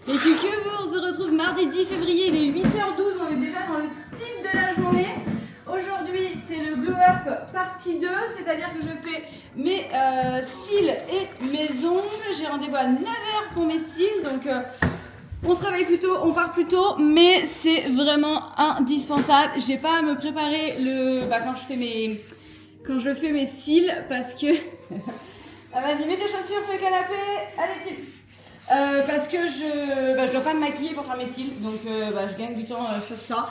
Les cucus, on se retrouve mardi 10 février, il est 8h12, on est déjà dans le speed de la journée. Aujourd'hui, c'est le Glow Up partie 2, c'est-à-dire que je fais mes cils et mes ongles. J'ai rendez-vous à 9h pour mes cils, donc on se réveille plus tôt, on part plus tôt, mais c'est vraiment indispensable. J'ai pas à me préparer quand je fais mes cils parce que... Ah, vas-y, mets tes chaussures, fais le canapé, allez Tim. Parce que je dois pas me maquiller pour faire mes cils, donc je gagne du temps sur ça.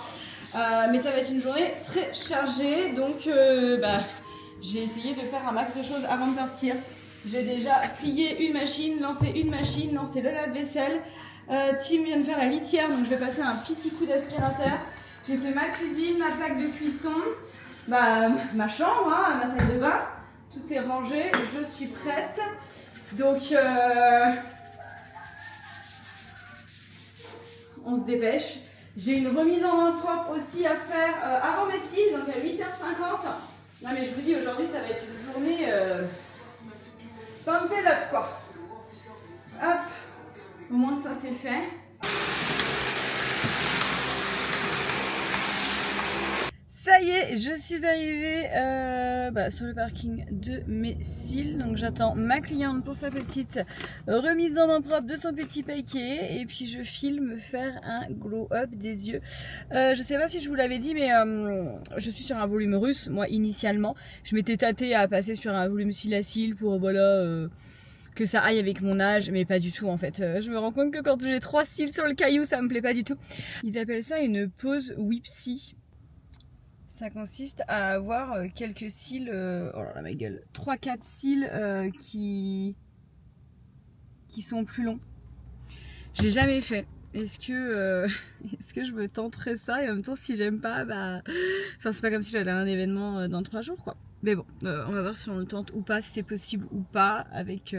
Mais ça va être une journée très chargée, donc j'ai essayé de faire un max de choses avant de partir. J'ai déjà plié une machine, lancé le lave-vaisselle. Tim vient de faire la litière, donc je vais passer un petit coup d'aspirateur. J'ai fait ma cuisine, ma plaque de cuisson, ma chambre, ma salle de bain. Tout est rangé, je suis prête. Donc on se dépêche. J'ai une remise en main propre aussi à faire avant mes cils, donc à 8h50. Non mais je vous dis, aujourd'hui ça va être une journée pump it up quoi. Hop, au moins ça c'est fait. Ça y est, je suis arrivée sur le parking de mes cils. Donc j'attends ma cliente pour sa petite remise en main propre de son petit paquet. Et puis je file me faire un glow up des yeux. Je sais pas si je vous l'avais dit, mais je suis sur un volume russe. Moi initialement, je m'étais tâtée à passer sur un volume cils à cils pour que ça aille avec mon âge, mais pas du tout en fait. Je me rends compte que quand j'ai 3 cils sur le caillou, ça me plaît pas du tout. Ils appellent ça une pose whipsy. Ça consiste à avoir quelques cils, oh là là ma gueule, 3-4 cils qui sont plus longs. J'ai jamais fait. Est-ce que je me tenterais ça? Et en même temps, si j'aime pas, enfin c'est pas comme si j'allais à un événement dans 3 jours quoi. Mais bon, on va voir si on le tente ou pas, si c'est possible ou pas avec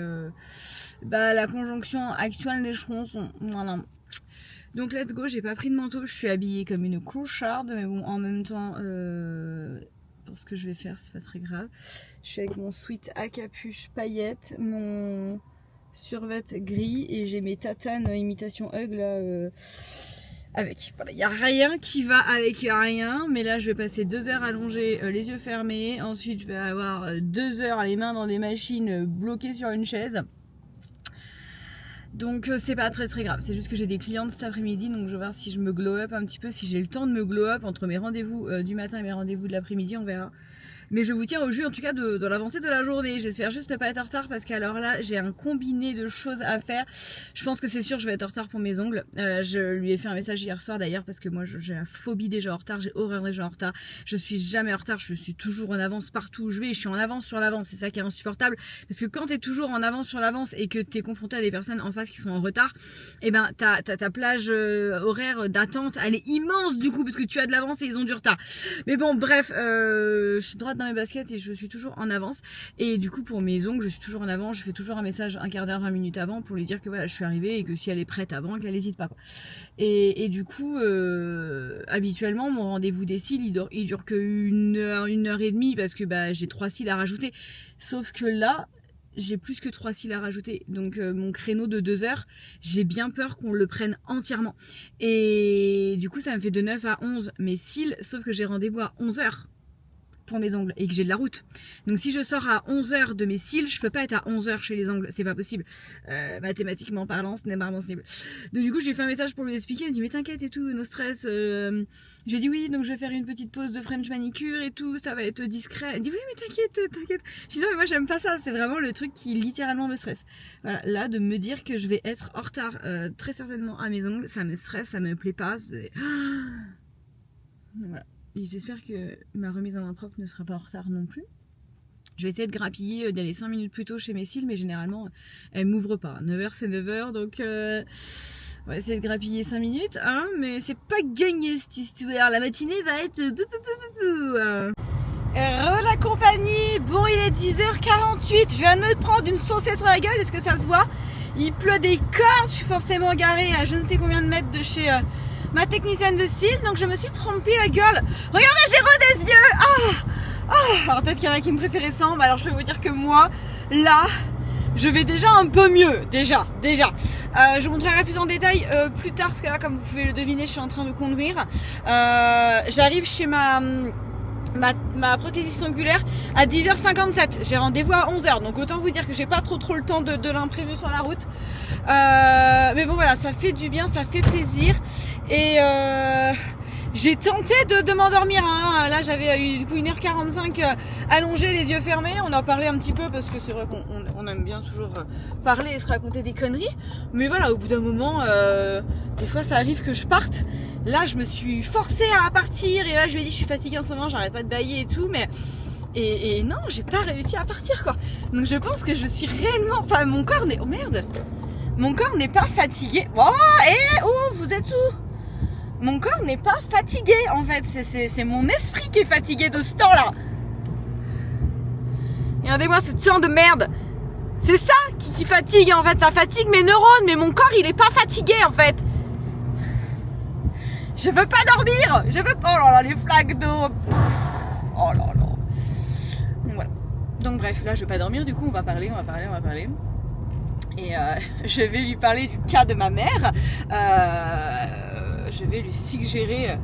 la conjonction actuelle des choses. Voilà. Donc let's go, j'ai pas pris de manteau, je suis habillée comme une clocharde, mais bon en même temps pour ce que je vais faire c'est pas très grave. Je suis avec mon sweat à capuche paillettes, mon survêt gris et j'ai mes tatanes imitation Hug là avec. Voilà, il n'y a rien qui va avec rien, mais là je vais passer 2 heures allongée les yeux fermés, ensuite je vais avoir 2 heures les mains dans des machines bloquées sur une chaise. Donc c'est pas très grave, c'est juste que j'ai des clientes cet après-midi, donc je vais voir si je me glow up un petit peu, si j'ai le temps de me glow up entre mes rendez-vous du matin et mes rendez-vous de l'après-midi, on verra. Mais je vous tiens au jus en tout cas de l'avancée de la journée. J'espère juste ne pas être en retard parce qu'alors là j'ai un combiné de choses à faire. Je pense que c'est sûr je vais être en retard pour mes ongles. Je lui ai fait un message hier soir d'ailleurs parce que moi j'ai la phobie des gens en retard, j'ai horreur des gens en retard. Je suis jamais en retard, je suis toujours en avance partout où je vais et je suis en avance sur l'avance. C'est ça qui est insupportable parce que quand t'es toujours en avance sur l'avance et que t'es confronté à des personnes en face qui sont en retard, et ta plage horaire d'attente elle est immense du coup parce que tu as de l'avance et ils ont du retard. Mais bon bref, je suis droite dans mes baskets et je suis toujours en avance et du coup pour mes ongles je suis toujours en avance, je fais toujours un message un quart d'heure 20 minutes avant pour lui dire que voilà je suis arrivée et que si elle est prête avant qu'elle n'hésite pas quoi. Et du coup habituellement mon rendez-vous des cils il dure que 1 heure et demie parce que j'ai 3 cils à rajouter, sauf que là j'ai plus que 3 cils à rajouter, donc mon créneau de 2 heures j'ai bien peur qu'on le prenne entièrement et du coup ça me fait de 9 à 11 mes cils, sauf que j'ai rendez-vous à 11h pour mes ongles et que j'ai de la route. Donc si je sors à 11h de mes cils, je peux pas être à 11h chez les ongles, c'est pas possible. Mathématiquement parlant, ce n'est pas possible. Donc du coup, j'ai fait un message pour lui expliquer, il me dit mais t'inquiète et tout, no stress. J'ai dit oui, donc je vais faire une petite pause de French manicure et tout, ça va être discret. Il dit oui mais t'inquiète. J'ai dit non mais moi j'aime pas ça, c'est vraiment le truc qui littéralement me stresse. Voilà, là de me dire que je vais être en retard très certainement à mes ongles, ça me stresse, ça me plaît pas. Voilà. Et j'espère que ma remise en main propre ne sera pas en retard non plus. Je vais essayer de grappiller, d'aller 5 minutes plus tôt chez mes cils, mais généralement, elle m'ouvre pas. 9h, c'est 9h, donc on va essayer de grappiller 5 minutes, hein, mais c'est pas gagné cette histoire. La matinée va être... la compagnie, bon il est 10h48, je viens de me prendre une saucée sur la gueule, est-ce que ça se voit? Il pleut des cordes, je suis forcément garée à je ne sais combien de mètres de chez... ma technicienne de cils, donc je me suis trompée la gueule. Regardez, j'ai re des yeux. Alors peut-être qu'il y en a qui me préféraient sans, mais alors je vais vous dire que moi, là, je vais déjà un peu mieux, déjà. Je vous montrerai plus en détail plus tard, parce que là, comme vous pouvez le deviner, je suis en train de conduire. J'arrive chez ma prothésiste ongulaire à 10h57. J'ai rendez-vous à 11h, donc autant vous dire que j'ai pas trop le temps de l'imprévu sur la route. Mais bon voilà, ça fait du bien, ça fait plaisir. Et j'ai tenté de m'endormir, hein. Là j'avais eu du coup 1h45 allongée, les yeux fermés. On en parlait un petit peu parce que c'est vrai qu'on aime bien toujours parler et se raconter des conneries. Mais voilà, au bout d'un moment, des fois ça arrive que je parte. Là je me suis forcée à partir et là je lui ai dit je suis fatiguée en ce moment, j'arrête pas de bâiller et tout, mais et non, j'ai pas réussi à partir quoi. Donc je pense que je suis réellement, enfin mon corps n'est, oh merde, mon corps n'est pas fatigué. Oh, vous êtes où? Mon corps n'est pas fatigué en fait, c'est mon esprit qui est fatigué de ce temps-là. Regardez-moi ce temps de merde. C'est ça qui fatigue en fait, ça fatigue mes neurones, mais mon corps il est pas fatigué en fait. Je veux pas dormir, je veux pas. Oh là là, les flaques d'eau. Oh là là. Donc voilà. Donc bref, là je vais pas dormir, du coup on va parler. Et je vais lui parler du cas de ma mère. Je vais lui suggérer.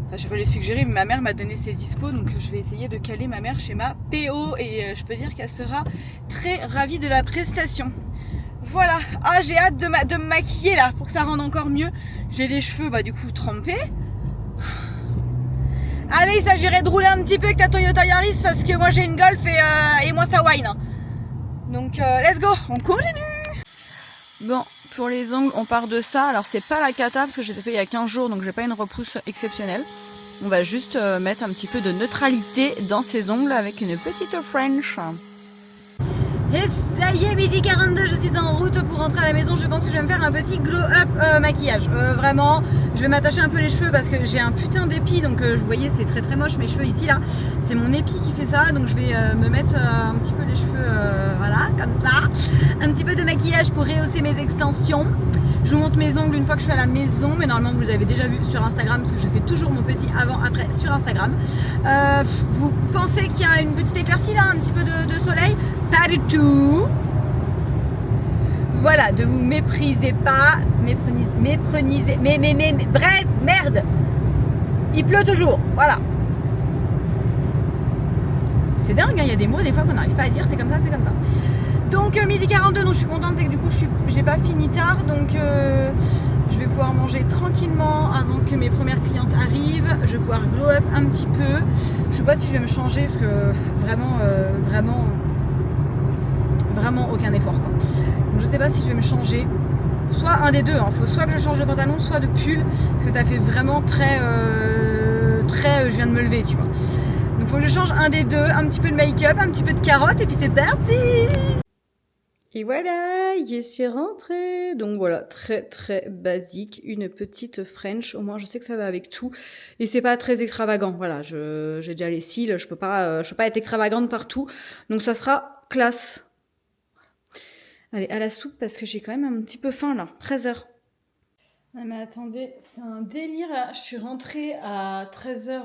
Enfin, je vais pas lui suggérer, mais ma mère m'a donné ses dispos, donc je vais essayer de caler ma mère chez ma PO et je peux dire qu'elle sera très ravie de la prestation. Voilà, j'ai hâte de me maquiller là pour que ça rende encore mieux. J'ai les cheveux du coup trempés. Allez, il s'agirait de rouler un petit peu avec ta Toyota Yaris parce que moi j'ai une Golf et moi ça whine. Donc let's go, on continue. Bon, pour les ongles on part de ça. Alors c'est pas la cata parce que j'ai fait il y a 15 jours donc j'ai pas une repousse exceptionnelle. On va juste mettre un petit peu de neutralité dans ces ongles avec une petite French. Et ça y est, midi 42, je suis en route pour rentrer à la maison. Je pense que je vais me faire un petit glow-up maquillage. Vraiment, je vais m'attacher un peu les cheveux parce que j'ai un putain d'épi. Donc vous voyez, c'est très moche mes cheveux ici là. C'est mon épi qui fait ça. Donc je vais me mettre un petit peu les cheveux, voilà, comme ça. Un petit peu de maquillage pour rehausser mes extensions. Je vous montre mes ongles une fois que je suis à la maison, mais normalement vous les avez déjà vu sur Instagram parce que je fais toujours mon petit avant-après sur Instagram. Vous pensez qu'il y a une petite éclaircie là, un petit peu de soleil? Pas du tout. Voilà, ne vous méprisez pas, méprenez, mais bref, merde. Il pleut toujours, voilà. C'est dingue, hein, il y a des mots des fois qu'on n'arrive pas à dire, c'est comme ça. Donc midi 42, donc je suis contente, c'est que du coup j'ai pas fini tard, donc je vais pouvoir manger tranquillement avant que mes premières clientes arrivent. Je vais pouvoir glow up un petit peu. Je sais pas si je vais me changer parce que vraiment aucun effort quoi. Donc je sais pas si je vais me changer. Soit un des deux, hein. Faut soit que je change de pantalon, soit de pull, parce que ça fait vraiment très je viens de me lever, tu vois. Donc faut que je change un des deux, un petit peu de make-up, un petit peu de carotte et puis c'est parti. Et voilà, je suis rentrée. Donc voilà, très basique, une petite French. Au moins, je sais que ça va avec tout. Et c'est pas très extravagant. Voilà, j'ai déjà les cils, je peux pas être extravagante partout. Donc ça sera classe. Allez, à la soupe parce que j'ai quand même un petit peu faim là. 13h. Ah mais attendez, c'est un délire là. Je suis rentrée à 13h.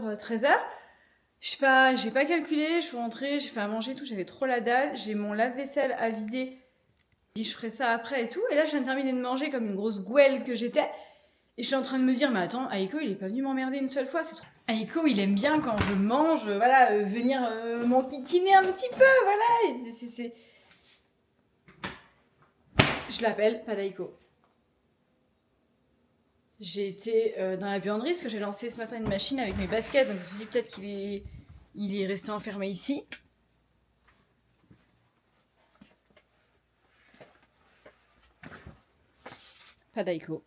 Je sais pas, j'ai pas calculé. Je suis rentrée, j'ai fait à manger et tout. J'avais trop la dalle. J'ai mon lave-vaisselle à vider. Je ferai ça après et tout. Et là, je viens de terminer de manger comme une grosse gouelle que j'étais. Et je suis en train de me dire, mais attends, Aiko, il est pas venu m'emmerder une seule fois. C'est trop... Aiko, il aime bien quand je mange, voilà, venir m'enquiquiner un petit peu, voilà. Je l'appelle pas d'Aiko. J'ai été dans la buanderie parce que j'ai lancé ce matin une machine avec mes baskets. Donc je me suis dit peut-être qu'il est resté enfermé ici. Pas d'Aiko.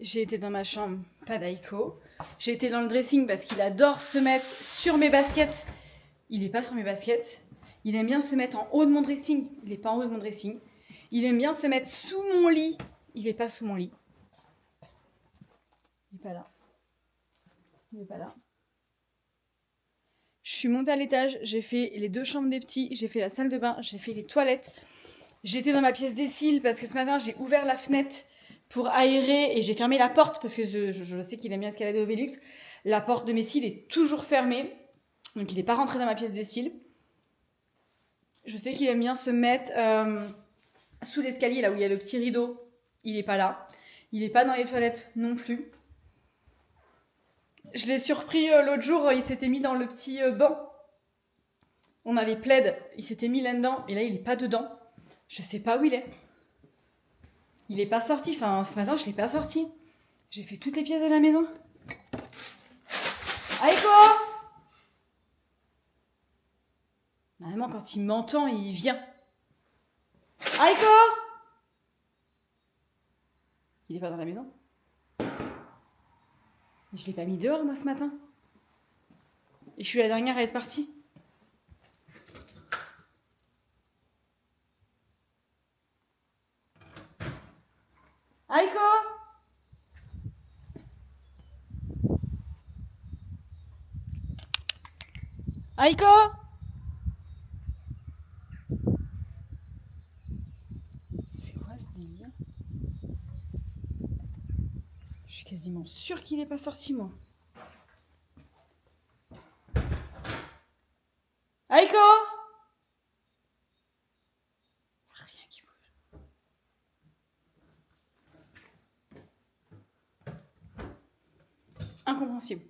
J'ai été dans ma chambre, pas d'Aiko. J'ai été dans le dressing parce qu'il adore se mettre sur mes baskets. Il n'est pas sur mes baskets. Il aime bien se mettre en haut de mon dressing. Il n'est pas en haut de mon dressing. Il aime bien se mettre sous mon lit. Il n'est pas sous mon lit. Il n'est pas là. Il n'est pas là. Je suis montée à l'étage. J'ai fait les 2 chambres des petits. J'ai fait la salle de bain. J'ai fait les toilettes. J'étais dans ma pièce des cils parce que ce matin, j'ai ouvert la fenêtre pour aérer et j'ai fermé la porte parce que je sais qu'il aime bien escalader au Velux. La porte de mes cils est toujours fermée. Donc, il n'est pas rentré dans ma pièce des cils. Je sais qu'il aime bien se mettre sous l'escalier, là où il y a le petit rideau. Il est pas là. Il est pas dans les toilettes non plus. Je l'ai surpris l'autre jour, il s'était mis dans le petit banc. On avait plaid, il s'était mis là-dedans, et là il est pas dedans. Je sais pas où il est. Il est pas sorti, enfin ce matin je l'ai pas sorti. J'ai fait toutes les pièces de la maison. Aïko! Normalement quand il m'entend, il vient. Aïko! Il est pas dans la maison. Je l'ai pas mis dehors moi ce matin. Et je suis la dernière à être partie. Aïko! Aïko! C'est quoi ce délire? Je suis quasiment sûre qu'il est pas sorti moi. Aïko! Rien qui bouge. Incompréhensible.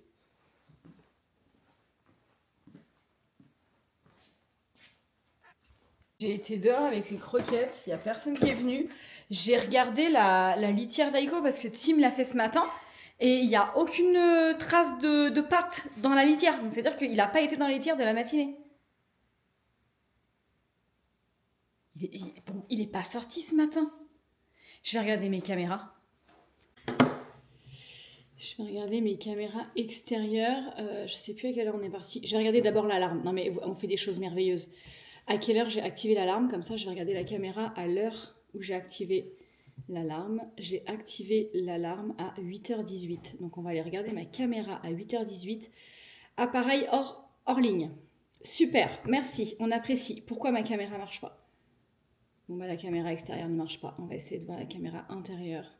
J'ai été dehors avec les croquettes, il n'y a personne qui est venu. J'ai regardé la litière d'Aïko parce que Tim l'a fait ce matin et il n'y a aucune trace de pattes dans la litière. Donc c'est-à-dire qu'il n'a pas été dans la litière de la matinée. Il est pas sorti ce matin. Je vais regarder mes caméras. Je vais regarder mes caméras extérieures. Je sais plus à quelle heure on est parti. Je vais regarder d'abord l'alarme. Non mais on fait des choses merveilleuses. À quelle heure j'ai activé l'alarme? Comme ça, je vais regarder la caméra à l'heure où j'ai activé l'alarme. J'ai activé l'alarme à 8h18. Donc on va aller regarder ma caméra à 8h18. Appareil hors ligne. Super, merci, on apprécie. Pourquoi ma caméra marche pas? Bon bah la caméra extérieure ne marche pas. On va essayer de voir la caméra intérieure.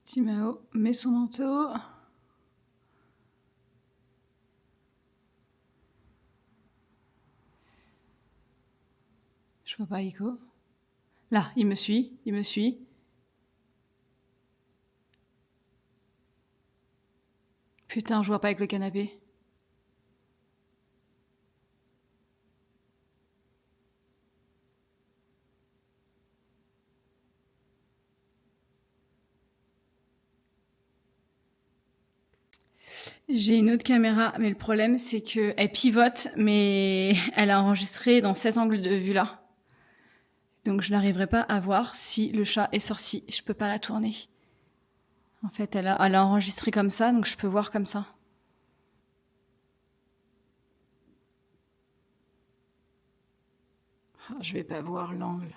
Timao met son manteau. Je vois pas Aïko. Là, il me suit. Putain, je vois pas avec le canapé. J'ai une autre caméra, mais le problème c'est qu'elle pivote, mais elle a enregistré dans cet angle de vue-là. Donc je n'arriverai pas à voir si le chat est sorti. Je peux pas la tourner. En fait, elle a enregistré comme ça, donc je peux voir comme ça. Je vais pas voir l'angle.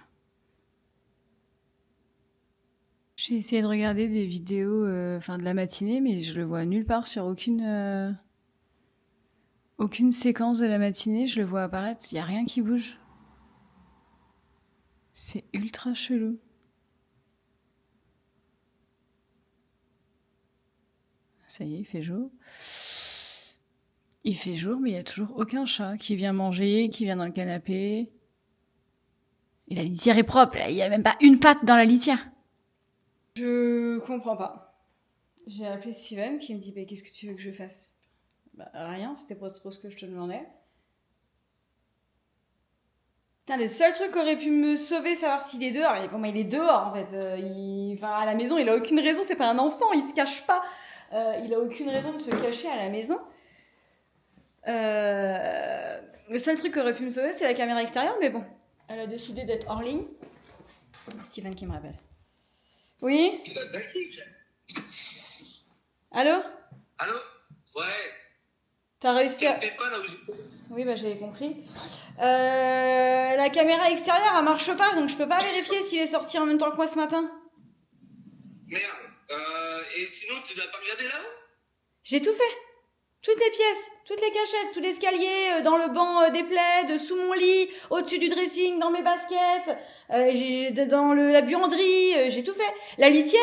J'ai essayé de regarder des vidéos de la matinée, mais je le vois nulle part sur aucune séquence de la matinée. Je le vois apparaître, il n'y a rien qui bouge. C'est ultra chelou. Ça y est, il fait jour. Il fait jour, mais il n'y a toujours aucun chat qui vient manger, qui vient dans le canapé. Et la litière est propre, il n'y a même pas une patte dans la litière. Je comprends pas. J'ai appelé Steven qui me dit bah, qu'est-ce que tu veux que je fasse? Bah rien, c'était pas trop ce que je te demandais. Putain, le seul truc qui aurait pu me sauver, savoir s'il est dehors, et comment il est dehors en fait. À la maison, il a aucune raison, c'est pas un enfant, il se cache pas. Il a aucune raison de se cacher à la maison. Le seul truc qui aurait pu me sauver, c'est la caméra extérieure, mais bon, elle a décidé d'être hors ligne. Steven qui me rappelle. Oui? Allô? Allô? Ouais. T'as réussi à... T'es pas là où j'étais? Oui, bah j'avais compris. La caméra extérieure, elle marche pas, donc je peux pas vérifier s'il est sorti en même temps que moi ce matin. Merde. Et sinon, tu dois pas regarder là-haut? J'ai tout fait. Toutes les pièces, toutes les cachettes, sous l'escalier, dans le banc des plaids, sous mon lit, au-dessus du dressing, dans mes baskets, dans la buanderie, j'ai tout fait. La litière,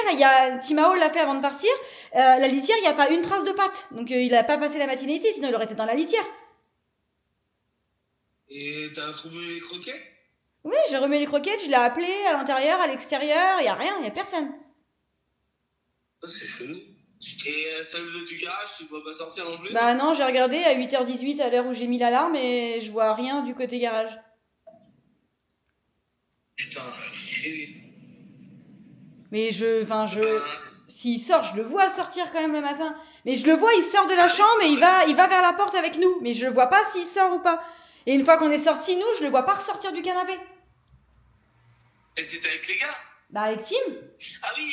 Timao l'a fait avant de partir, la litière, il n'y a pas une trace de pâte. Donc il a pas passé la matinée ici, sinon il aurait été dans la litière. Et t'as trouvé les croquets? Oui, j'ai remis les croquettes, je l'ai appelé à l'intérieur, à l'extérieur, il n'y a rien, il n'y a personne. Ça, c'est chelou. Et celle du garage, tu peux pas sortir non plus? Bah non, j'ai regardé à 8h18 à l'heure où j'ai mis l'alarme et je vois rien du côté garage. Putain, Mais s'il sort, je le vois sortir quand même le matin. Mais je le vois, il sort de la chambre et il va vers la porte avec nous. Mais je le vois pas s'il sort ou pas. Et une fois qu'on est sorti, nous, je le vois pas ressortir du canapé. Et t'étais avec les gars? Bah avec Tim. Ah oui,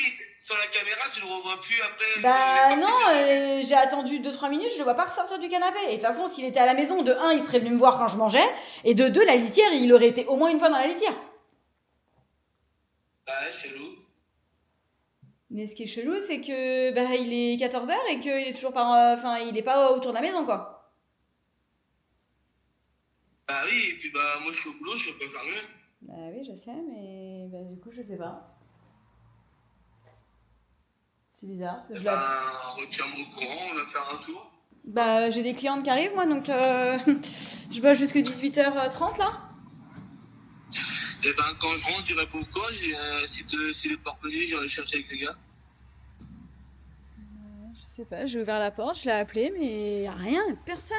sur la caméra, tu le revois plus après. Bah non, j'ai attendu 2-3 minutes, je le vois pas ressortir du canapé. Et de toute façon, s'il était à la maison, de 1, il serait venu me voir quand je mangeais. Et de 2, la litière, il aurait été au moins une fois dans la litière. Bah, chelou. Mais ce qui est chelou, c'est que bah, il est 14h et qu'il est toujours pas, il est pas autour de la maison, quoi. Bah oui, et puis bah moi je suis au boulot, je peux pas faire mieux. Bah oui, je sais, mais bah, du coup, je sais pas. C'est bizarre. Parce que je Bah, retiens-moi au courant, on va faire un tour. Bah, j'ai des clientes qui arrivent, moi, donc je bosse jusqu'à 18h30 là. Et ben quand je rentre, j'irai pas au corps, si les portes venues, j'irai chercher avec les gars. Je sais pas, j'ai ouvert la porte, je l'ai appelé, mais y a rien, y a personne.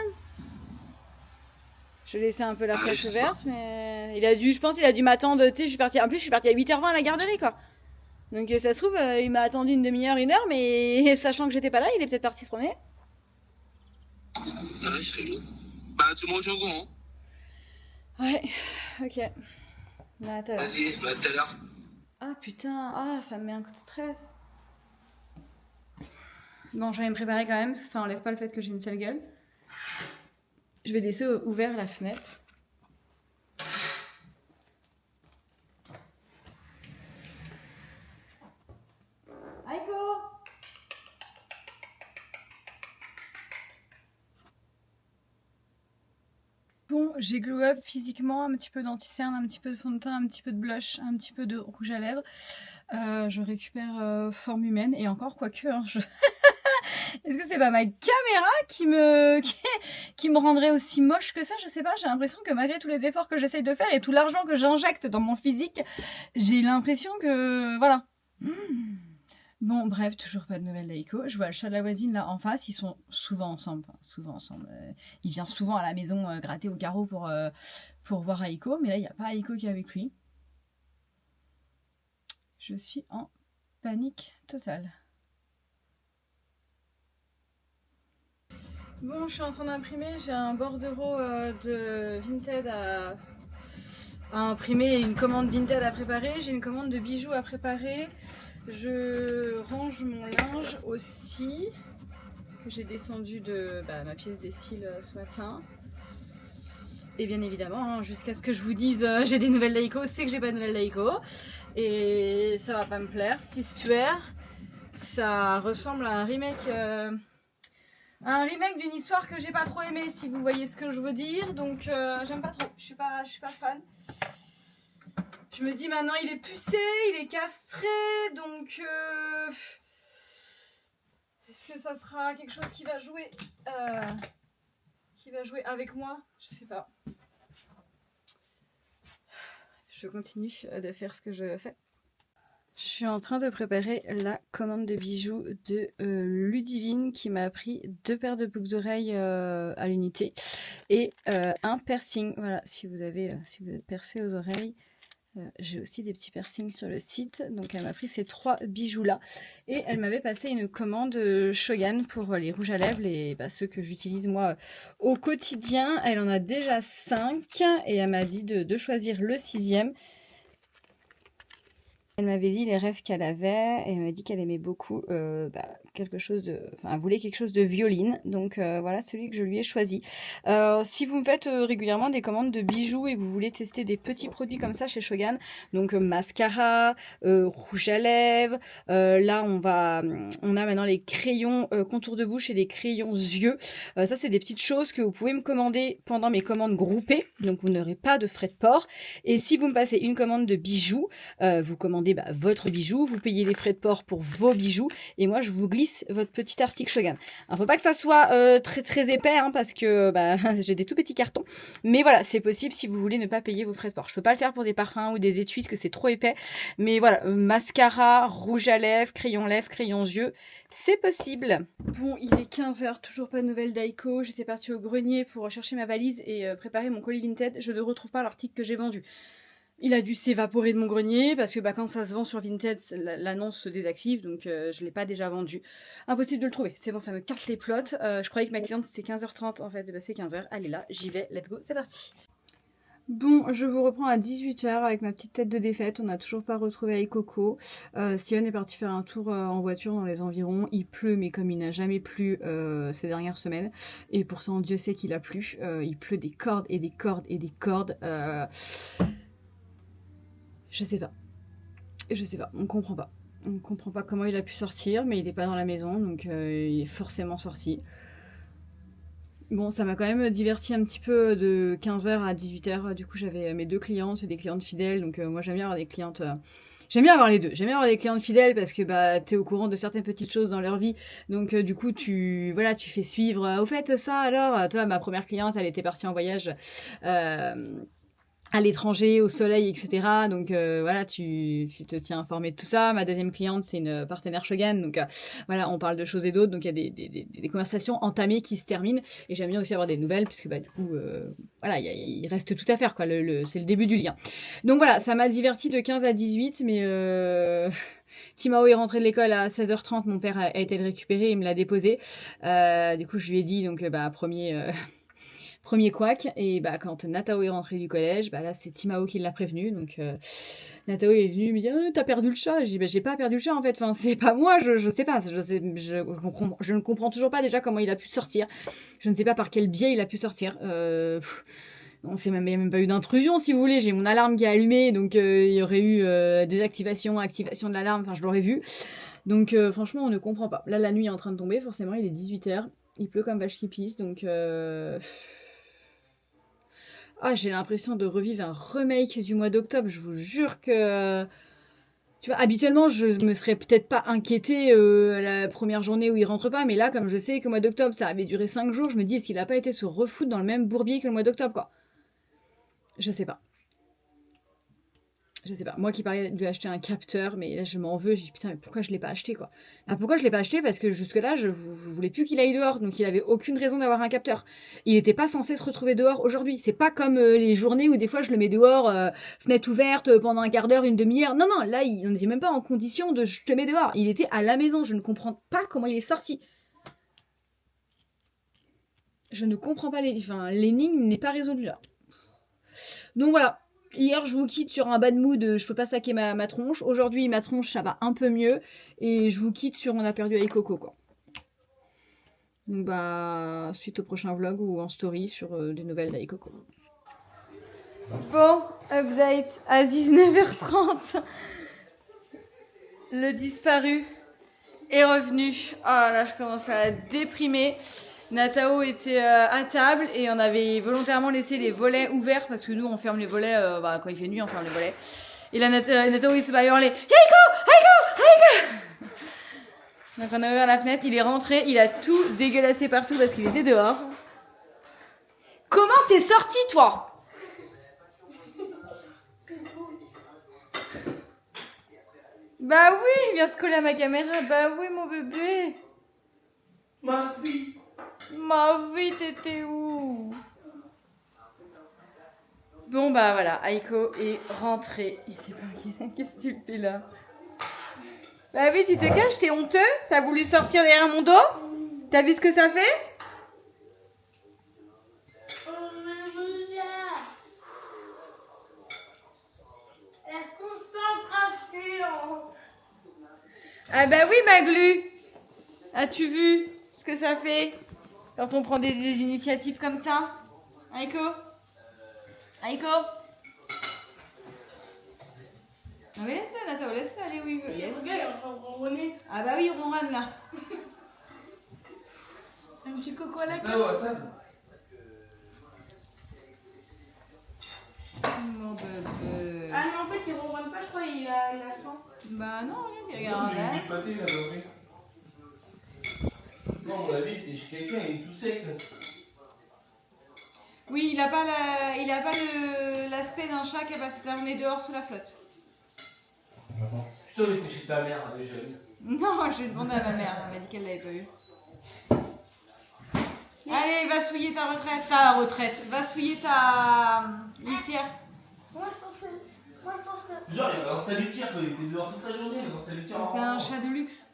Je laissais un peu la flèche ouverte, mais je pense qu'il a dû m'attendre, tu sais, en plus je suis partie à 8h20 à la garderie, quoi. Donc ça se trouve, il m'a attendu une demi-heure, 1 heure, mais sachant que j'étais pas là, il est peut-être parti se promener. Ouais, je fais tout. Bah, tout le monde est au courant. Ouais, ok. Bah, Vas-y, bah, tout à l'heure. Ah putain, ça me met un coup de stress. Bon, je vais me préparer quand même, parce que ça enlève pas le fait que j'ai une sale gueule. Je vais laisser ouvert la fenêtre. Aiko! Bon, j'ai glow up physiquement, un petit peu d'anti-cerne, un petit peu de fond de teint, un petit peu de blush, un petit peu de rouge à lèvres. Je récupère forme humaine, et encore, quoique, hein, Est-ce que c'est pas ma caméra qui me rendrait aussi moche que ça? Je sais pas, j'ai l'impression que malgré tous les efforts que j'essaye de faire et tout l'argent que j'injecte dans mon physique, j'ai l'impression que... Voilà. Bon, bref, toujours pas de nouvelles d'Aiko. Je vois le chat de la voisine là en face, ils sont souvent ensemble. Il vient souvent à la maison gratter au carreau pour voir Aiko, mais là, il n'y a pas Aiko qui est avec lui. Je suis en panique totale. Bon, je suis en train d'imprimer, j'ai un bordereau de Vinted à imprimer et une commande Vinted à préparer. J'ai une commande de bijoux à préparer. Je range mon linge aussi. J'ai descendu de ma pièce des cils ce matin. Et bien évidemment, hein, jusqu'à ce que je vous dise j'ai des nouvelles d'Aiko, c'est que j'ai pas de nouvelles d'Aiko. Et ça va pas me plaire cette histoire. Ça ressemble à un remake... d'une histoire que j'ai pas trop aimé, si vous voyez ce que je veux dire. Donc j'aime pas trop, je suis pas fan. Je me dis maintenant il est pucé, il est castré, donc est-ce que ça sera quelque chose qui va jouer avec moi? Je sais pas. Je continue de faire ce que je fais. Je suis en train de préparer la commande de bijoux de Ludivine qui m'a pris 2 paires de boucles d'oreilles à l'unité et un piercing. Voilà, si vous êtes percé aux oreilles, j'ai aussi des petits piercings sur le site. Donc elle m'a pris ces 3 bijoux là et elle m'avait passé une commande Shogun pour les rouges à lèvres, ceux que j'utilise moi au quotidien. Elle en a déjà 5 et elle m'a dit de choisir le 6e. Elle m'avait dit les rêves qu'elle avait et elle m'a dit qu'elle aimait beaucoup quelque chose de, enfin, elle voulait quelque chose de violine, donc voilà celui que je lui ai choisi. Si vous me faites régulièrement des commandes de bijoux et que vous voulez tester des petits produits comme ça chez Shogun, donc mascara, rouge à lèvres, là on a maintenant les crayons contour de bouche et les crayons yeux. Ça c'est des petites choses que vous pouvez me commander pendant mes commandes groupées, donc vous n'aurez pas de frais de port. Et si vous me passez une commande de bijoux, vous commandez votre bijou, vous payez les frais de port pour vos bijoux, et moi je vous glisse votre petit article Shogun. Alors faut pas que ça soit très très épais, hein, parce que j'ai des tout petits cartons, mais voilà, c'est possible si vous voulez ne pas payer vos frais de port. Je peux pas le faire pour des parfums ou des étuis parce que c'est trop épais, mais voilà, mascara, rouge à lèvres, crayons yeux, c'est possible. Bon, il est 15h, toujours pas de nouvelles d'Aiko. J'étais partie au grenier pour chercher ma valise et préparer mon colis Vinted. Je ne retrouve pas l'article que j'ai vendu. Il a dû s'évaporer de mon grenier parce que quand ça se vend sur Vinted, l'annonce se désactive, donc je l'ai pas déjà vendu. Impossible de le trouver, c'est bon, ça me casse les plots. Je croyais que ma cliente c'était 15h30, en fait c'est 15h, elle est là, j'y vais, let's go, c'est parti. Bon, je vous reprends à 18h avec ma petite tête de défaite, on n'a toujours pas retrouvé Aikoko. Sion est parti faire un tour en voiture dans les environs, il pleut mais comme il n'a jamais plu ces dernières semaines, et pourtant Dieu sait qu'il a plu, il pleut des cordes et des cordes et des cordes. Je sais pas, on comprend pas. On comprend pas comment il a pu sortir, mais il est pas dans la maison, donc il est forcément sorti. Bon, ça m'a quand même diverti un petit peu de 15h à 18h. Du coup, j'avais mes deux clientes, c'est des clientes fidèles, donc moi j'aime bien avoir des clientes... J'aime bien avoir les deux. J'aime bien avoir des clientes fidèles parce que t'es au courant de certaines petites choses dans leur vie. Donc du coup, tu fais suivre. Au fait, ça alors, toi, ma première cliente, elle était partie en voyage... à l'étranger, au soleil, etc. Donc voilà, tu te tiens informé de tout ça. Ma deuxième cliente, c'est une partenaire Shogun, donc voilà, on parle de choses et d'autres, donc il y a des conversations entamées qui se terminent, et j'aime bien aussi avoir des nouvelles, puisque du coup, voilà, il reste tout à faire, quoi, c'est le début du lien. Donc voilà, ça m'a diverti de 15 à 18, mais... Timao est rentré de l'école à 16h30, mon père a été le récupérer, il me l'a déposé. Du coup, je lui ai dit, donc premier couac, et quand Natao est rentré du collège, là c'est Timao qui l'a prévenu, donc Natao est venu me dire t'as perdu le chat. J'ai dit j'ai pas perdu le chat en fait, enfin c'est pas moi, je sais pas, je ne comprends toujours pas déjà comment il a pu sortir, je ne sais pas par quel biais il a pu sortir. On sait même pas eu d'intrusion si vous voulez, j'ai mon alarme qui est allumée, donc il y aurait eu désactivation, activation de l'alarme, enfin je l'aurais vu, donc franchement on ne comprend pas. Là la nuit est en train de tomber, forcément il est 18h, il pleut comme vache qui pisse, donc j'ai l'impression de revivre un remake du mois d'octobre. Je vous jure que... Tu vois, habituellement, je me serais peut-être pas inquiétée la première journée où il rentre pas. Mais là, comme je sais que le mois d'octobre, ça avait duré 5 jours, je me dis, est-ce qu'il a pas été se refoutre dans le même bourbier que le mois d'octobre, quoi? Je sais pas. Je sais pas, moi qui parlais de lui acheter un capteur, mais là je m'en veux, j'ai dit putain mais pourquoi je l'ai pas acheté quoi. Pourquoi je l'ai pas acheté? Parce que jusque là je voulais plus qu'il aille dehors, donc il avait aucune raison d'avoir un capteur. Il était pas censé se retrouver dehors aujourd'hui, c'est pas comme les journées où des fois je le mets dehors, fenêtre ouverte pendant un quart d'heure, une demi-heure, non là il n'était même pas en condition de je te mets dehors, il était à la maison, je ne comprends pas comment il est sorti. Je ne comprends pas l'énigme n'est pas résolue là. Donc voilà. Hier, je vous quitte sur un bad mood, je peux pas saquer ma tronche. Aujourd'hui, ma tronche, ça va un peu mieux. Et je vous quitte sur on a perdu Aikoko, quoi. Donc suite au prochain vlog ou en story sur des nouvelles d'Aikoko. Bon, update à 19h30. Le disparu est revenu. Ah là, je commence à déprimer. Natao était à table et on avait volontairement laissé les volets ouverts parce que nous on ferme les volets quand il fait nuit, on ferme les volets. Et là Natao il se bat hurler Aiko. Donc on a ouvert la fenêtre, il est rentré, il a tout dégueulassé partout parce qu'il était dehors. Comment t'es sorti toi? Bah oui, viens se coller à ma caméra. Bah oui mon bébé. Ma vie, t'étais où? Bon voilà, Aiko est rentrée. Il s'est pas... Qu'est-ce que tu fais là? Bah oui, tu te caches, t'es honteux? T'as voulu sortir derrière mon dos? T'as vu ce que ça fait? La concentration. Ah bah oui, Maglu. As-tu vu ce que ça fait quand on prend des initiatives comme ça? Aiko? Aiko? Ah mais laisse-le, Nathan, laisse-le aller où il veut. Laisse. Regarde, il est en train de ronronner. Ah bah oui, il ronronne là. Un petit coco à la queue. Mon bébé. Ah non, en fait, il ronronne pas, je crois, il a faim. Bah non, regarde, il regarde Il là. est du pâté, là, oui. Non, à mon avis, t'es chez quelqu'un, il est tout sec. Là. Oui, il a pas l'aspect d'un chat qui a passé sa journée dehors sous la flotte. Je suis sûr qu'il était chez ta mère déjà. Non, j'ai demandé à ma mère, elle m'a dit qu'elle l'avait pas eu. Allez, va souiller ta retraite, va souiller ta litière. Moi, je pense que... Genre, il va dans sa litière, quoi. Il était dehors toute la journée, il va dans sa litière. C'est un chat de luxe.